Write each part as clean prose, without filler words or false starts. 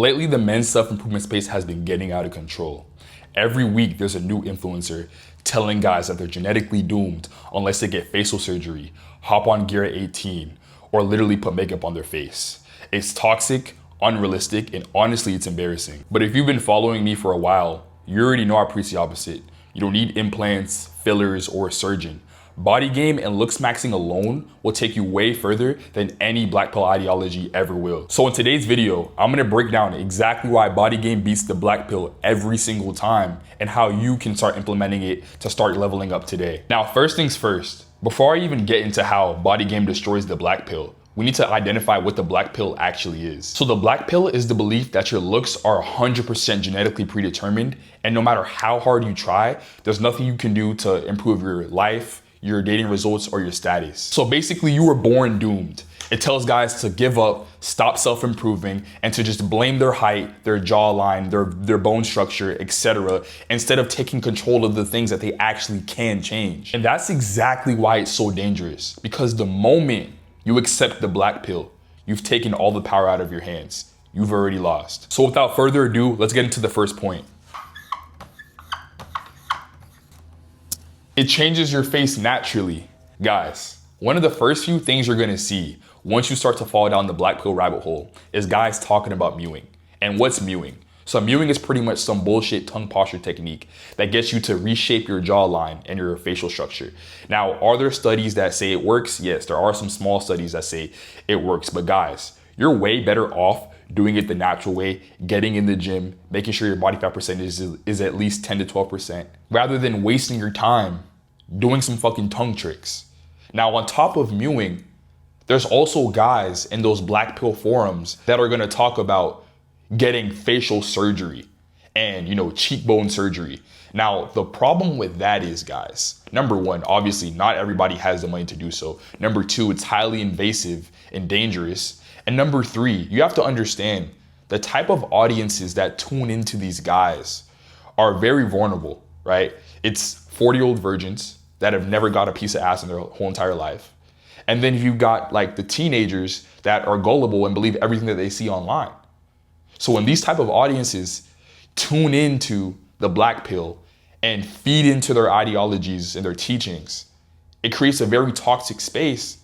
Lately, the men's self-improvement space has been getting out of control. Every week, there's a new influencer telling guys that they're genetically doomed unless they get facial surgery, hop on gear at 18, or literally put makeup on their face. It's toxic, unrealistic, and honestly, it's embarrassing. But if you've been following me for a while, you already know I preach the opposite. You don't need implants, fillers, or a surgeon. Body game and looks maxing alone will take you way further than any black pill ideology ever will. So in today's video, I'm gonna break down exactly why body game beats the black pill every single time and how you can start implementing it to start leveling up today. Now, first things first, before I even get into how body game destroys the black pill, we need to identify what the black pill actually is. So the black pill is the belief that your looks are 100% genetically predetermined, and no matter how hard you try, there's nothing you can do to improve your life, your dating results, or your status. So basically, you were born doomed. It tells guys to give up, stop self-improving, and to just blame their height, their jawline, their bone structure, etc., instead of taking control of the things that they actually can change. And that's exactly why it's so dangerous, because the moment you accept the black pill, you've taken all the power out of your hands. You've already lost. So without further ado, let's get into the first point. It changes your face naturally. Guys, one of the first few things you're gonna see once you start to fall down the black pill rabbit hole is guys talking about mewing. And what's mewing? So mewing is pretty much some bullshit tongue posture technique that gets you to reshape your jawline and your facial structure. Now, are there studies that say it works? Yes, there are some small studies that say it works. But guys, you're way better off doing it the natural way, getting in the gym, making sure your body fat percentage is at least 10 to 12%, rather than wasting your time doing some fucking tongue tricks. Now, on top of mewing, there's also guys in those black pill forums that are gonna talk about getting facial surgery and, cheekbone surgery. Now, the problem with that is, guys, number one, obviously not everybody has the money to do so. Number two, it's highly invasive and dangerous. And number three, you have to understand the type of audiences that tune into these guys are very vulnerable, right? It's 40-year-old virgins that have never got a piece of ass in their whole entire life. And then you've got like the teenagers that are gullible and believe everything that they see online. So when these type of audiences tune into the black pill and feed into their ideologies and their teachings, it creates a very toxic space.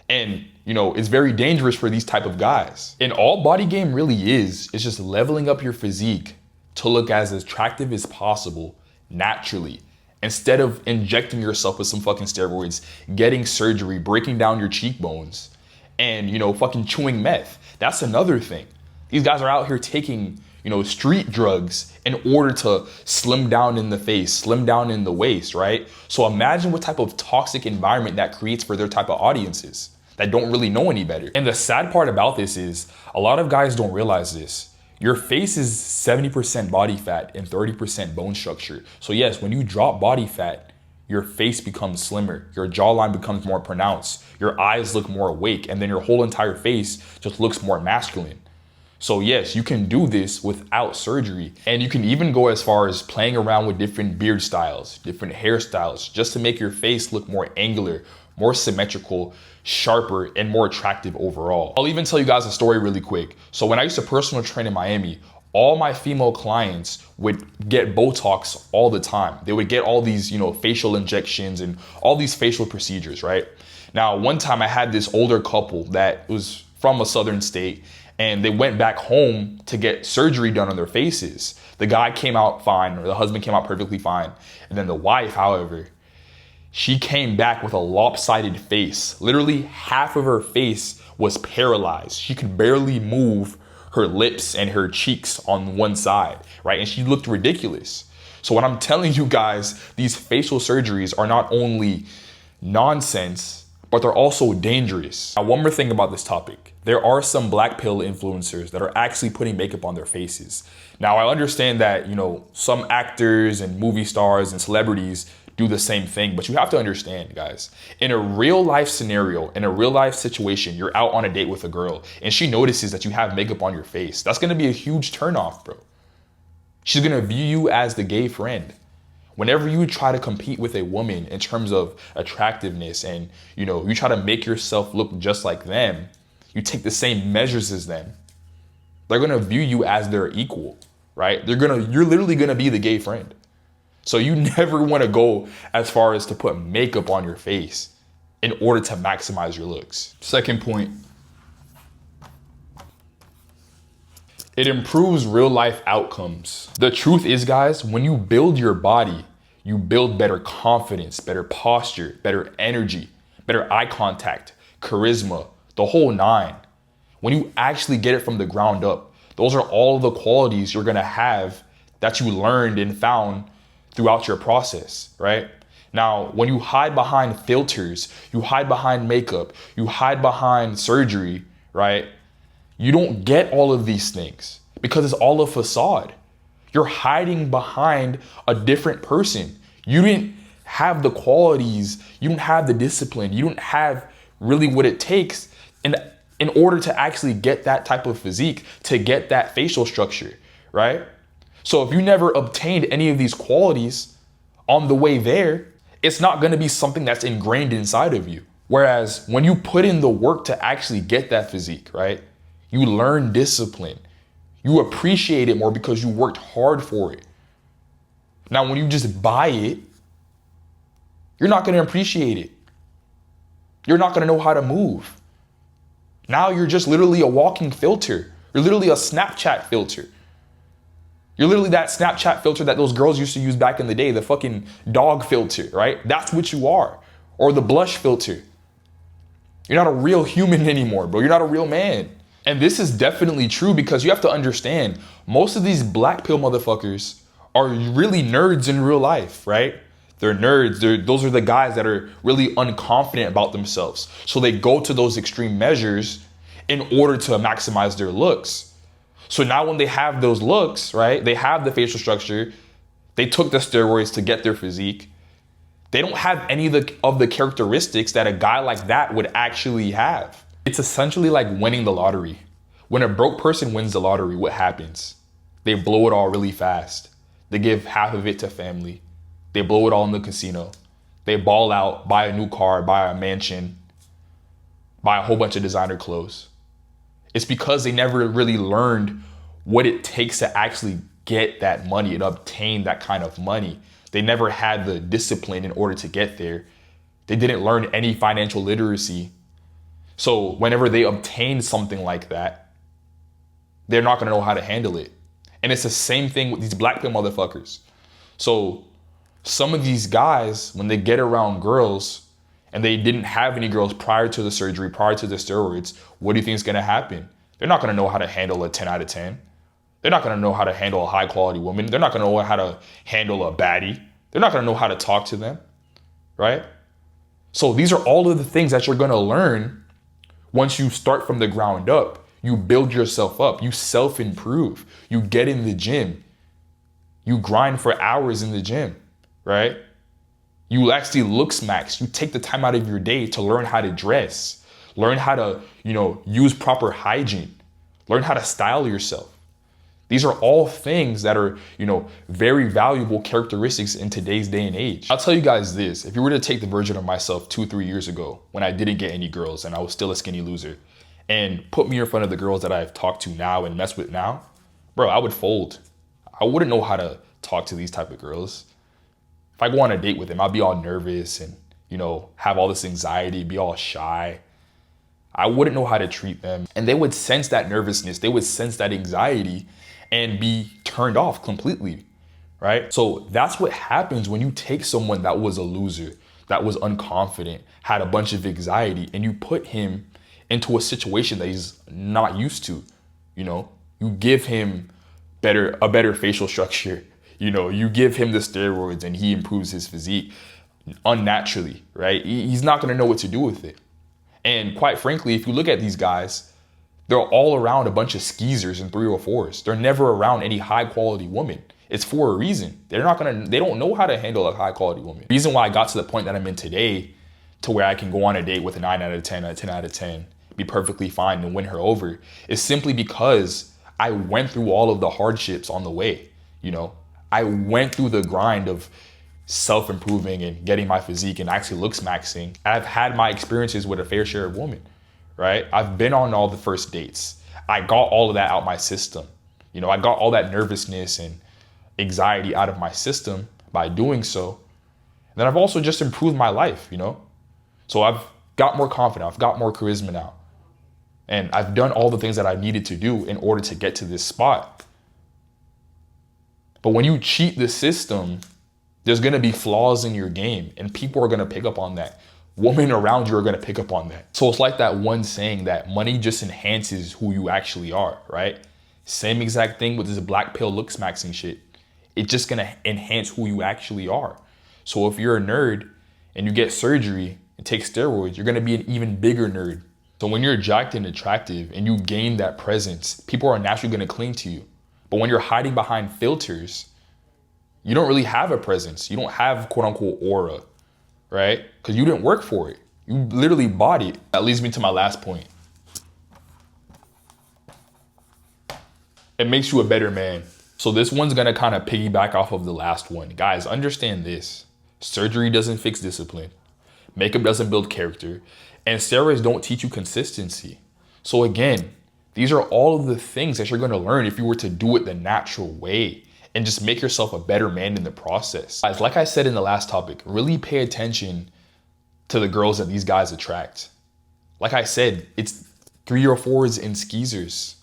And, it's very dangerous for these type of guys. And all body game really is just leveling up your physique to look as attractive as possible naturally, instead of injecting yourself with some fucking steroids, getting surgery, breaking down your cheekbones, and, fucking chewing meth. That's another thing. These guys are out here taking, street drugs in order to slim down in the face, slim down in the waist, right? So imagine what type of toxic environment that creates for their type of audiences that don't really know any better. And the sad part about this is a lot of guys don't realize this. Your face is 70% body fat and 30% bone structure. So yes, when you drop body fat, your face becomes slimmer, your jawline becomes more pronounced, your eyes look more awake, and then your whole entire face just looks more masculine. So yes, you can do this without surgery. And you can even go as far as playing around with different beard styles, different hairstyles, just to make your face look more angular, more symmetrical, sharper, and more attractive overall. I'll even tell you guys a story really quick. So when I used to personal train in Miami, all my female clients would get Botox all the time. They would get all these, facial injections and all these facial procedures, right? Now, one time I had this older couple that was from a southern state, and they went back home to get surgery done on their faces. The guy came out fine, or the husband came out perfectly fine. And then the wife, however, she came back with a lopsided face. Literally half of her face was paralyzed. She could barely move her lips and her cheeks on one side, right? And she looked ridiculous. So what I'm telling you guys, these facial surgeries are not only nonsense, but they're also dangerous. Now, one more thing about this topic. There are some black pill influencers that are actually putting makeup on their faces. Now, I understand that, some actors and movie stars and celebrities do the same thing, but you have to understand, guys, in a real life scenario, in a real life situation, you're out on a date with a girl and she notices that you have makeup on your face. That's gonna be a huge turnoff, bro. She's gonna view you as the gay friend. Whenever you try to compete with a woman in terms of attractiveness and, you try to make yourself look just like them, you take the same measures as them, They're gonna view you as their equal, right? You're literally gonna be the gay friend. So you never wanna go as far as to put makeup on your face in order to maximize your looks. Second point, it improves real life outcomes. The truth is, guys, when you build your body, you build better confidence, better posture, better energy, better eye contact, charisma, the whole nine. When you actually get it from the ground up, those are all the qualities you're gonna have that you learned and found throughout your process, right? Now, when you hide behind filters, you hide behind makeup, you hide behind surgery, right? You don't get all of these things because it's all a facade. You're hiding behind a different person. You didn't have the qualities, you don't have the discipline, you don't have really what it takes in order to actually get that type of physique, to get that facial structure, right? So if you never obtained any of these qualities on the way there, it's not gonna be something that's ingrained inside of you. Whereas when you put in the work to actually get that physique, right? You learn discipline. You appreciate it more because you worked hard for it. Now, when you just buy it, you're not gonna appreciate it. You're not gonna know how to move. Now you're just literally a walking filter. You're literally a Snapchat filter. You're literally that Snapchat filter that those girls used to use back in the day, the fucking dog filter, right? That's what you are. Or the blush filter. You're not a real human anymore, bro. You're not a real man. And this is definitely true because you have to understand, most of these black pill motherfuckers are really nerds in real life, right? They're nerds. Those are the guys that are really unconfident about themselves. So they go to those extreme measures in order to maximize their looks. So now when they have those looks, right? They have the facial structure. They took the steroids to get their physique. They don't have any of the characteristics that a guy like that would actually have. It's essentially like winning the lottery. When a broke person wins the lottery, what happens? They blow it all really fast. They give half of it to family. They blow it all in the casino. They ball out, buy a new car, buy a mansion, buy a whole bunch of designer clothes. It's because they never really learned what it takes to actually get that money and obtain that kind of money. They never had the discipline in order to get there. They didn't learn any financial literacy. So whenever they obtain something like that, they're not gonna know how to handle it. And it's the same thing with these black pill motherfuckers. So some of these guys, when they get around girls and they didn't have any girls prior to the surgery, prior to the steroids, what do you think is gonna happen? They're not gonna know how to handle a 10 out of 10. They're not gonna know how to handle a high quality woman. They're not gonna know how to handle a baddie. They're not gonna know how to talk to them, right? So these are all of the things that you're gonna learn once you start from the ground up. You build yourself up, you self-improve, you get in the gym, you grind for hours in the gym, right? You actually look smacks. You take the time out of your day to learn how to dress, learn how to, use proper hygiene, learn how to style yourself. These are all things that are, very valuable characteristics in today's day and age. I'll tell you guys this, if you were to take the version of myself 2-3 years ago when I didn't get any girls and I was still a skinny loser and put me in front of the girls that I've talked to now and mess with now, bro, I would fold. I wouldn't know how to talk to these type of girls. If I go on a date with them, I'd be all nervous and, have all this anxiety, be all shy. I wouldn't know how to treat them. And they would sense that nervousness. They would sense that anxiety and be turned off completely, right? So that's what happens when you take someone that was a loser, that was unconfident, had a bunch of anxiety, and you put him into a situation that he's not used to. You give him a better facial structure. You give him the steroids and he improves his physique unnaturally, right? He's not gonna know what to do with it. And quite frankly, if you look at these guys, they're all around a bunch of skeezers and 304s. They're never around any high quality woman. It's for a reason. They don't know how to handle a high quality woman. The reason why I got to the point that I'm in today, to where I can go on a date with a 9 out of 10, a 10 out of 10, be perfectly fine and win her over, is simply because I went through all of the hardships on the way. I went through the grind of self-improving and getting my physique and actually looks maxing. I've had my experiences with a fair share of women, right? I've been on all the first dates. I got all of that out my system. You know, I got all that nervousness and anxiety out of my system by doing so. And then I've also just improved my life, you know? So I've got more confident, I've got more charisma now. And I've done all the things that I needed to do in order to get to this spot. But when you cheat the system, there's gonna be flaws in your game, and people are gonna pick up on that. Women around you are gonna pick up on that. So it's like that one saying that money just enhances who you actually are, right? Same exact thing with this black pill looks maxing shit. It's just gonna enhance who you actually are. So if you're a nerd and you get surgery and take steroids, you're gonna be an even bigger nerd. So when you're jacked and attractive and you gain that presence, people are naturally gonna cling to you. But when you're hiding behind filters, you don't really have a presence. You don't have quote unquote aura, right? Because you didn't work for it. You literally bought it. That leads me to my last point. It makes you a better man. So this one's gonna kind of piggyback off of the last one. Guys, understand this. Surgery doesn't fix discipline. Makeup doesn't build character. And steroids don't teach you consistency. So again, these are all of the things that you're gonna learn if you were to do it the natural way and just make yourself a better man in the process. Guys, like I said in the last topic, really pay attention to the girls that these guys attract. Like I said, it's 304s and skeezers.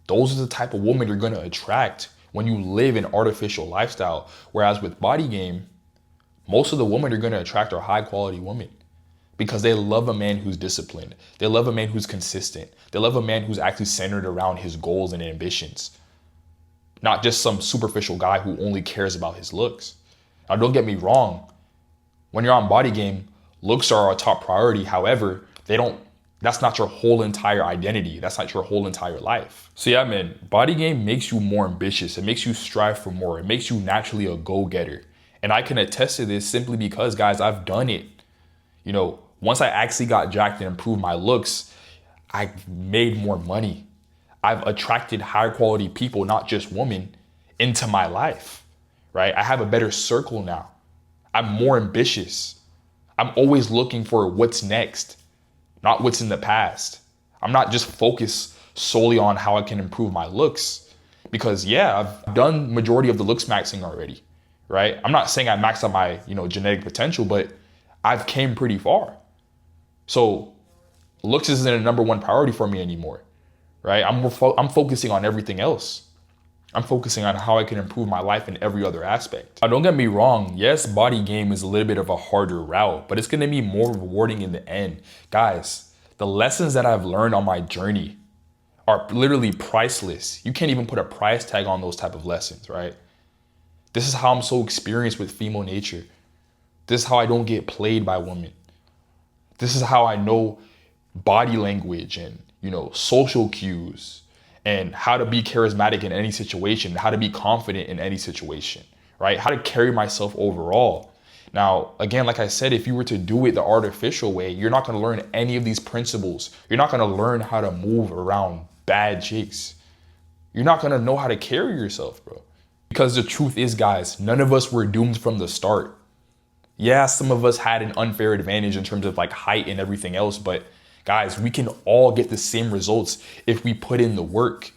Those are the type of woman you're gonna attract when you live an artificial lifestyle. Whereas with body game, most of the women you're gonna attract are high quality women because they love a man who's disciplined. They love a man who's consistent. They love a man who's actually centered around his goals and ambitions. Not just some superficial guy who only cares about his looks. Now, don't get me wrong. When you're on body game, looks are a top priority. However, that's not your whole entire identity. That's not your whole entire life. So yeah, man, body game makes you more ambitious. It makes you strive for more. It makes you naturally a go-getter. And I can attest to this simply because, guys, I've done it. You know, once I actually got jacked and improved my looks, I made more money. I've attracted higher quality people, not just women, into my life, right? I have a better circle now. I'm more ambitious. I'm always looking for what's next, not what's in the past. I'm not just focused solely on how I can improve my looks because yeah, I've done majority of the looks maxing already, right? I'm not saying I maxed out my, genetic potential, but I've came pretty far. So looks isn't a number one priority for me anymore. Right? I'm focusing on everything else. I'm focusing on how I can improve my life in every other aspect. Now, don't get me wrong. Yes, body game is a little bit of a harder route, but it's going to be more rewarding in the end. Guys, the lessons that I've learned on my journey are literally priceless. You can't even put a price tag on those type of lessons, right? This is how I'm so experienced with female nature. This is how I don't get played by women. This is how I know body language and social cues and how to be charismatic in any situation, how to be confident in any situation, right? How to carry myself overall. Now, again, like I said, if you were to do it the artificial way, you're not going to learn any of these principles. You're not going to learn how to move around bad chicks. You're not going to know how to carry yourself, bro. Because the truth is, guys, none of us were doomed from the start. Yeah, some of us had an unfair advantage in terms of like height and everything else, but guys, we can all get the same results if we put in the work.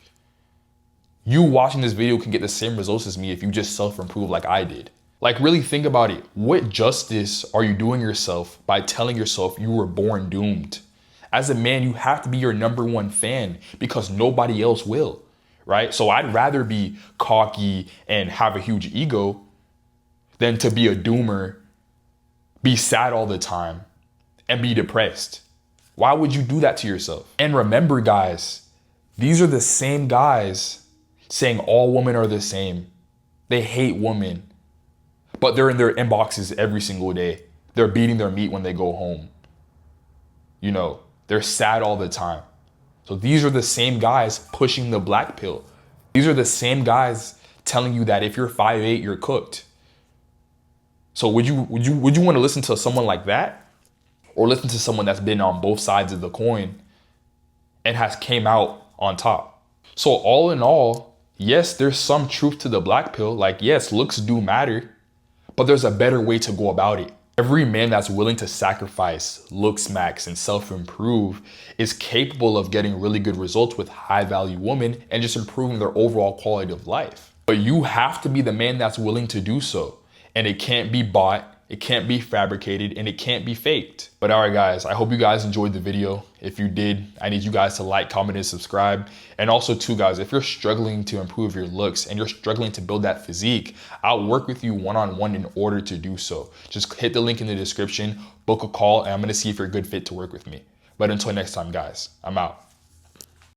You watching this video can get the same results as me if you just self-improve like I did. Like, really think about it. What justice are you doing yourself by telling yourself you were born doomed? As a man, you have to be your number one fan because nobody else will, right? So I'd rather be cocky and have a huge ego than to be a doomer, be sad all the time, and be depressed. Why would you do that to yourself? And remember, guys, these are the same guys saying all women are the same. They hate women, but they're in their inboxes every single day. They're beating their meat when they go home. They're sad all the time. So these are the same guys pushing the black pill. These are the same guys telling you that if you're 5'8", you're cooked. So would you want to listen to someone like that? Or listen to someone that's been on both sides of the coin and has came out on top? So all in all, yes, there's some truth to the black pill. Like, yes, looks do matter, but there's a better way to go about it. Every man that's willing to sacrifice, look smacks, and self-improve is capable of getting really good results with high-value women and just improving their overall quality of life. But you have to be the man that's willing to do so. And it can't be bought, it can't be fabricated, and it can't be faked. But all right, guys, I hope you guys enjoyed the video. If you did, I need you guys to like, comment, and subscribe. And also too, guys, if you're struggling to improve your looks and you're struggling to build that physique, I'll work with you one-on-one in order to do so. Just hit the link in the description, book a call, and I'm gonna see if you're a good fit to work with me. But until next time, guys, I'm out.